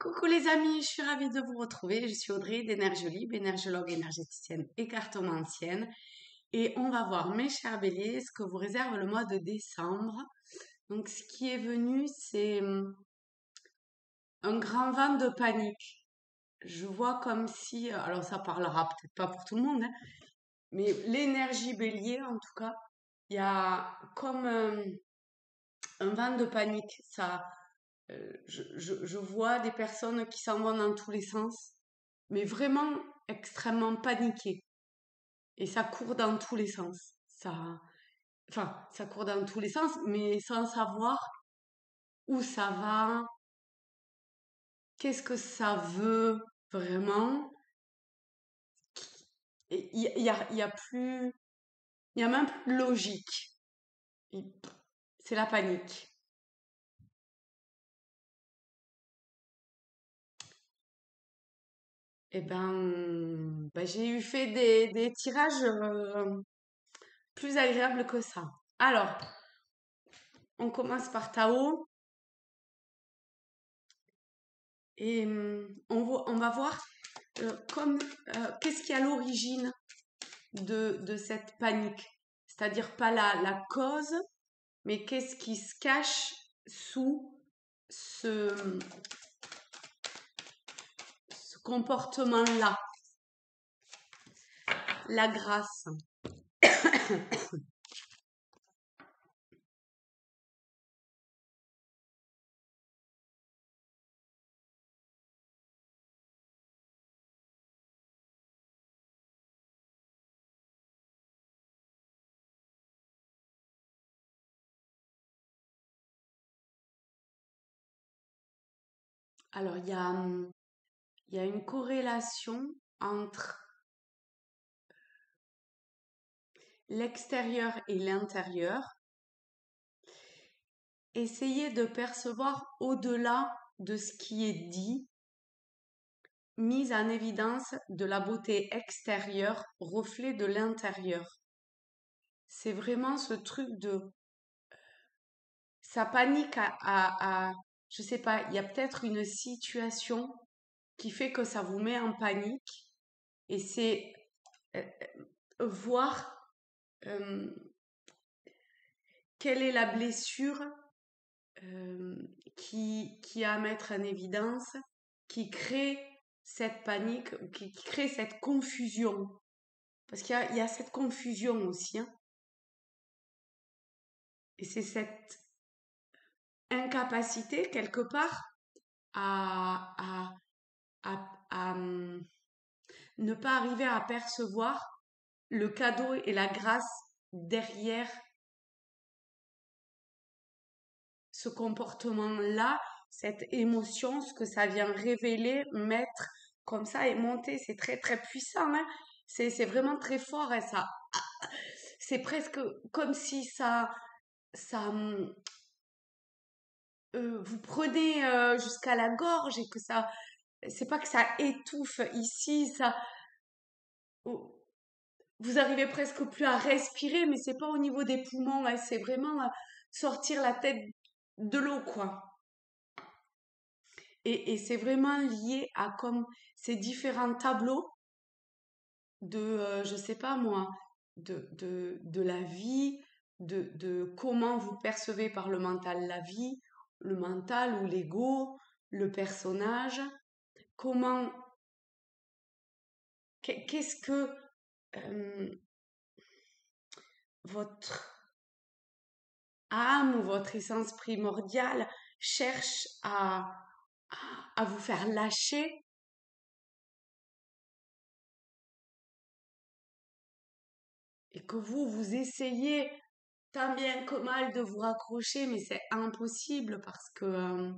Coucou les amis, je suis ravie de vous retrouver. Je suis Audrey d'Énergie Libre, énergologue énergéticienne et cartomancienne. Et on va voir, mes chers béliers, ce que vous réserve le mois de décembre. Donc, ce qui est venu, c'est un grand vent de panique. Je vois comme si, alors ça parlera peut-être pas pour tout le monde, hein, mais l'énergie bélier, en tout cas, il y a comme un vent de panique. Je vois des personnes qui s'en vont dans tous les sens, mais vraiment extrêmement paniquées. Et ça court dans tous les sens. Ça court dans tous les sens, mais sans savoir où ça va, qu'est-ce que ça veut vraiment. Et il y a plus, il y a même plus de logique. C'est la panique. J'ai eu fait des tirages plus agréables que ça. Alors, on commence par Tao et on va voir qu'est-ce qui est à l'origine de cette panique. C'est-à-dire pas la cause, mais qu'est-ce qui se cache sous ce comportement-là. La grâce. Alors, il y a une corrélation entre l'extérieur et l'intérieur. Essayez de percevoir au-delà de ce qui est dit, mise en évidence de la beauté extérieure, reflet de l'intérieur. C'est vraiment ce truc de ça panique je sais pas, il y a peut-être une situation qui fait que ça vous met en panique et c'est euh, voir euh, quelle est la blessure qui a à mettre en évidence, qui crée cette panique, qui crée cette confusion. Parce il y a cette confusion aussi, hein. Et c'est cette incapacité, quelque part, à, à, à ne pas arriver à percevoir le cadeau et la grâce derrière ce comportement-là, cette émotion, ce que ça vient révéler, mettre comme ça et monter. C'est très très puissant, hein. C'est vraiment très fort et c'est presque comme si ça vous prenez jusqu'à la gorge et que c'est pas que ça étouffe ici, oh, vous arrivez presque plus à respirer, mais c'est pas au niveau des poumons, hein, c'est vraiment sortir la tête de l'eau, quoi. Et c'est vraiment lié à comme ces différents tableaux je sais pas moi, de la vie, de comment vous percevez par le mental la vie, le mental ou l'ego, le personnage, comment, qu'est-ce que euh, votre âme ou votre essence primordiale cherche à vous faire lâcher et que vous essayez tant bien que mal de vous raccrocher, mais c'est impossible parce que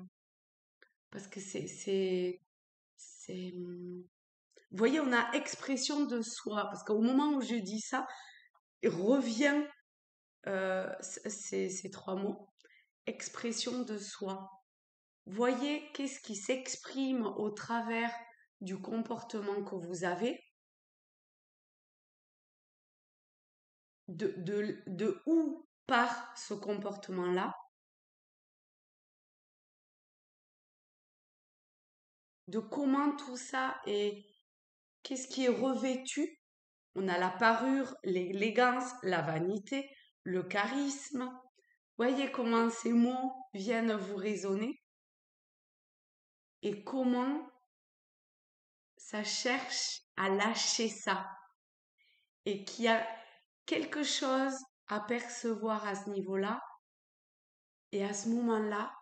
vous voyez, on a expression de soi, parce qu'au moment où je dis ça, il revient ces trois mots, expression de soi. Voyez qu'est-ce qui s'exprime au travers du comportement que vous avez, de où part ce comportement-là, de comment tout ça est, qu'est-ce qui est revêtu. On a la parure, l'élégance, la vanité, le charisme. Voyez comment ces mots viennent vous résonner et comment ça cherche à lâcher ça et qu'il y a quelque chose à percevoir à ce niveau-là. Et à ce moment-là,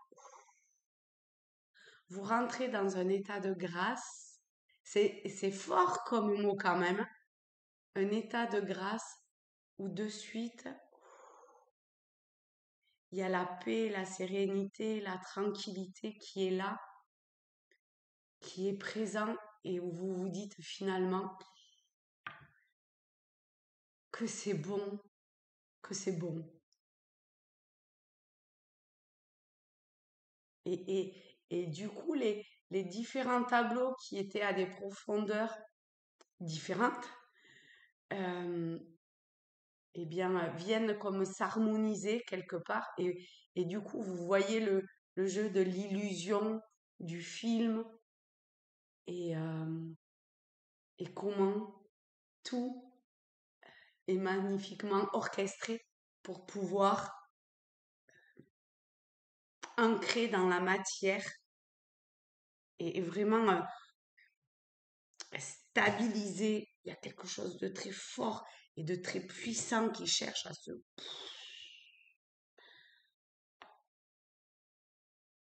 vous rentrez dans un état de grâce. C'est fort comme mot quand même. Un état de grâce où de suite, il y a la paix, la sérénité, la tranquillité qui est là, qui est présent et où vous vous dites finalement que c'est bon, que c'est bon. Et du coup, les différents tableaux qui étaient à des profondeurs différentes, eh bien, viennent comme s'harmoniser quelque part. Et du coup, vous voyez le jeu de l'illusion du film et, et comment tout est magnifiquement orchestré pour pouvoir ancrer dans la matière et vraiment stabiliser. Il y a quelque chose de très fort et de très puissant qui cherche à se...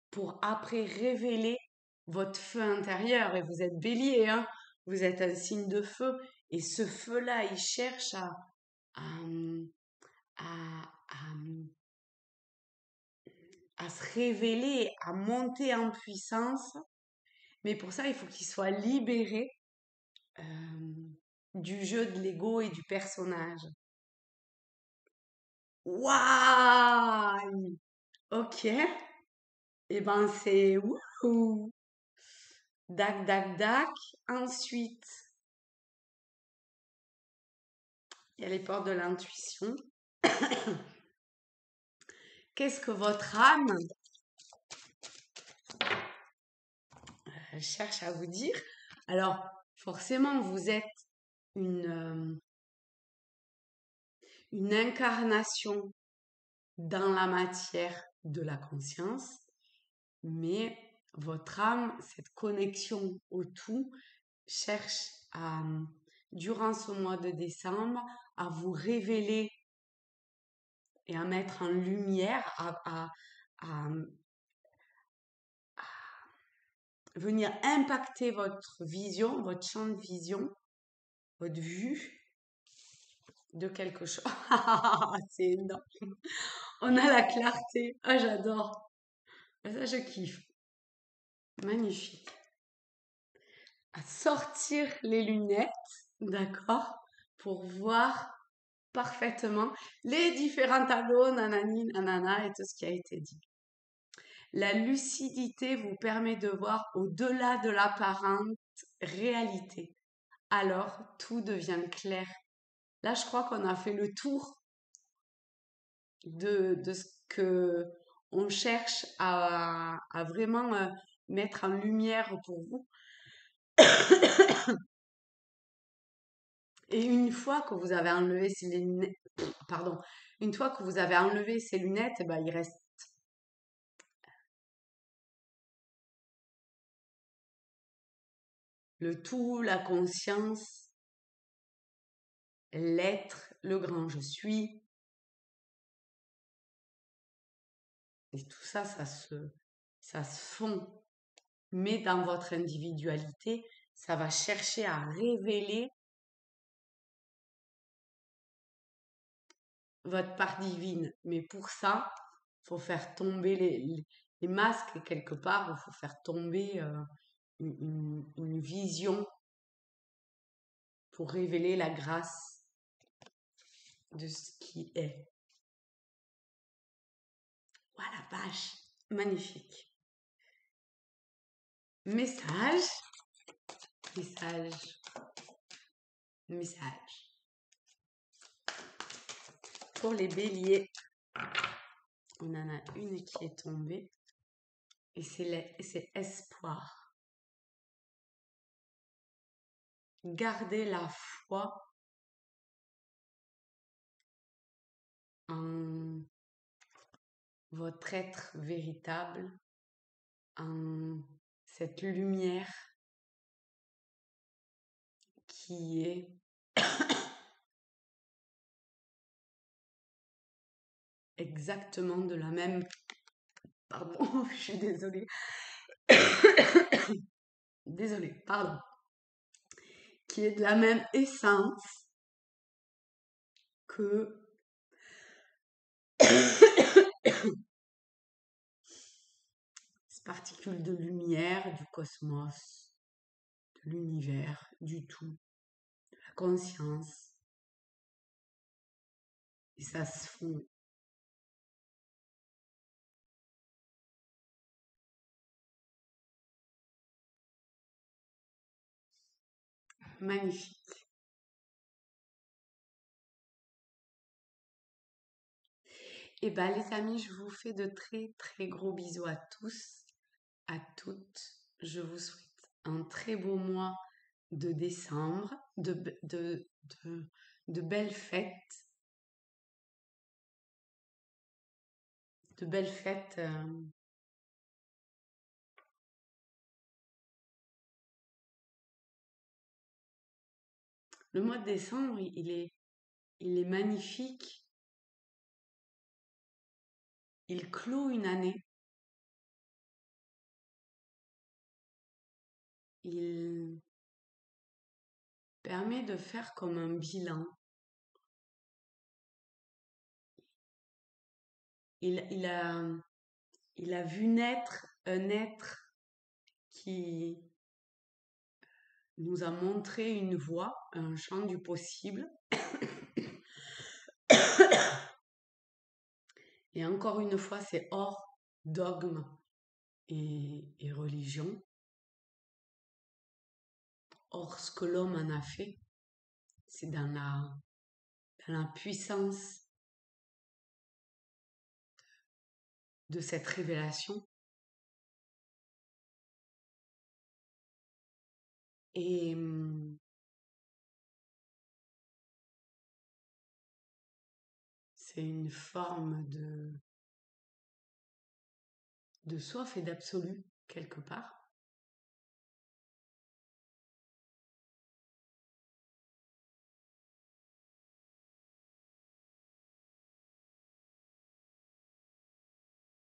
pour après révéler votre feu intérieur. Et vous êtes bélier, hein, vous êtes un signe de feu. Et ce feu-là, il cherche à, à, à se révéler, à monter en puissance. Mais pour ça, il faut qu'il soit libéré du jeu de l'ego et du personnage. Waouh! Ok. Et ben c'est wouhou! Dac, dac, dac. Ensuite, il y a les portes de l'intuition. Qu'est-ce que votre âme cherche à vous dire? Alors, forcément, vous êtes une incarnation dans la matière de la conscience, mais votre âme, cette connexion au tout, cherche à, durant ce mois de décembre, à vous révéler et à mettre en lumière, à venir impacter votre vision, votre champ de vision, votre vue de quelque chose. C'est énorme. On a la clarté. Ah, j'adore. Ça, je kiffe. Magnifique. À sortir les lunettes, d'accord, pour voir parfaitement les différents tableaux, nanani, nanana, et tout ce qui a été dit. La lucidité vous permet de voir au-delà de l'apparente réalité. Alors, tout devient clair. Là, je crois qu'on a fait le tour de ce que on cherche à vraiment mettre en lumière pour vous. Et une fois que vous avez enlevé ces lunettes, pardon, une fois que vous avez enlevé ces lunettes, eh ben, il reste le tout, la conscience, l'être, le grand je suis. Et tout ça, ça se fond. Mais dans votre individualité, ça va chercher à révéler votre part divine. Mais pour ça, faut faire tomber les masques et quelque part, il faut faire tomber une vision pour révéler la grâce de ce qui est. Voilà, vache, magnifique. Message, message, message. Pour les béliers, on en a une qui est tombée et c'est espoir. gardez la foi en votre être véritable, en cette lumière qui est exactement de la même... Pardon, je suis désolée. Désolée, pardon. Qui est de la même essence que ces particules de lumière du cosmos, de l'univers, du tout, de la conscience. Et ça se fond. Magnifique. Et bien les amis, je vous fais de très très gros bisous à tous, à toutes. Je vous souhaite un très beau mois de décembre, de belles fêtes, de belles fêtes. Le mois de décembre, il est magnifique. Il clôt une année. Il permet de faire comme un bilan. Il a vu naître un être qui nous a montré une voie, un champ du possible. Et encore une fois, c'est hors dogme et religion, hors ce que l'homme en a fait. C'est dans la puissance de cette révélation. Et c'est une forme de soif et d'absolu, quelque part.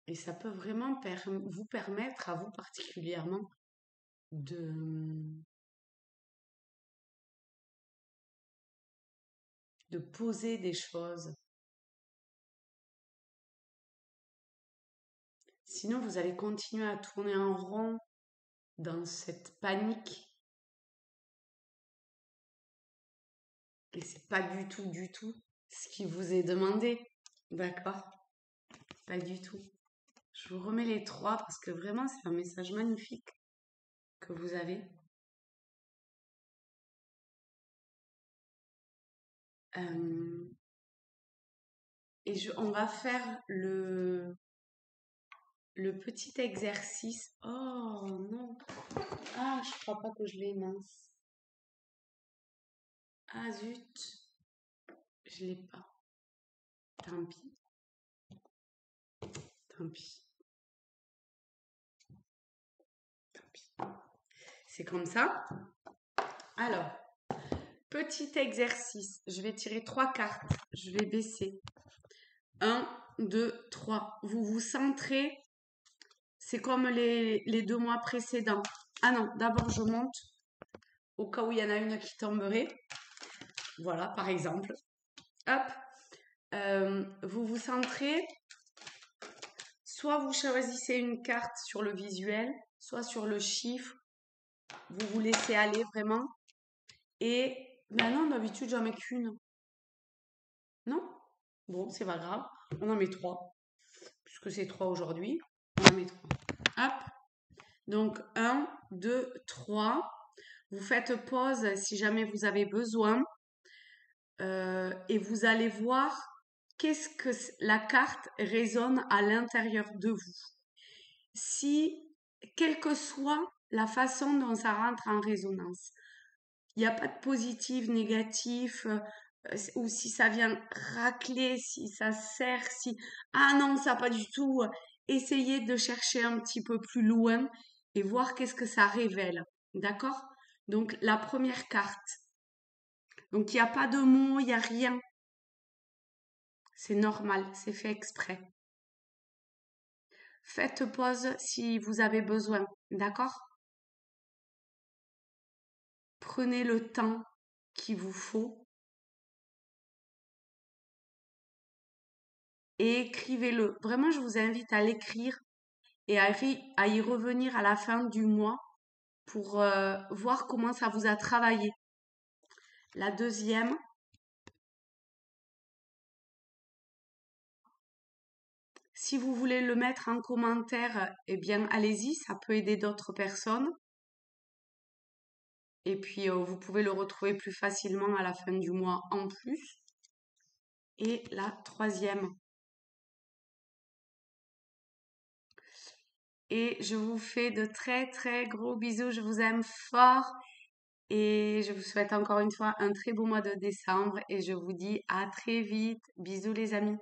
Et ça peut vraiment vous permettre, à vous particulièrement, de poser des choses. Sinon, vous allez continuer à tourner en rond dans cette panique. Et c'est pas du tout ce qui vous est demandé. D'accord? Pas du tout. Je vous remets les trois parce que vraiment, c'est un message magnifique que vous avez. Et on va faire le petit exercice. Oh non. Ah, je crois pas que je l'ai, mince. Ah zut. Je l'ai pas. Tant pis. Tant pis. Tant pis. C'est comme ça. Alors, petit exercice. Je vais tirer 3 cartes. Je vais baisser. 1, 2, 3. Vous vous centrez. C'est comme les 2 mois précédents. Ah non, d'abord je monte. Au cas où il y en a une qui tomberait. Voilà, par exemple. Hop. Vous vous centrez. Soit vous choisissez une carte sur le visuel, soit sur le chiffre. Vous vous laissez aller vraiment. Et non, d'habitude, j'en mets qu'une. Non? Bon, c'est pas grave. On en met 3. Puisque c'est 3 aujourd'hui, on en met 3. Hop. Donc, 1, 2, 3. Vous faites pause si jamais vous avez besoin. Et vous allez voir qu'est-ce que la carte résonne à l'intérieur de vous. Si, quelle que soit la façon dont ça rentre en résonance, Il n'y a pas de positif, négatif, ou si ça vient racler, si ça sert, si... Ah non, ça pas du tout. Essayez de chercher un petit peu plus loin et voir qu'est-ce que ça révèle. D'accord? Donc, la première carte. Donc, il n'y a pas de mots, il n'y a rien. C'est normal, c'est fait exprès. Faites pause si vous avez besoin. D'accord? Prenez le temps qu'il vous faut et écrivez-le. Vraiment, je vous invite à l'écrire et à y revenir à la fin du mois pour voir comment ça vous a travaillé. La deuxième, si vous voulez le mettre en commentaire, eh bien, allez-y, ça peut aider d'autres personnes. Et puis, vous pouvez le retrouver plus facilement à la fin du mois en plus. Et la troisième. Et je vous fais de très très gros bisous. Je vous aime fort. Et je vous souhaite encore une fois un très beau mois de décembre. Et je vous dis à très vite. Bisous les amis.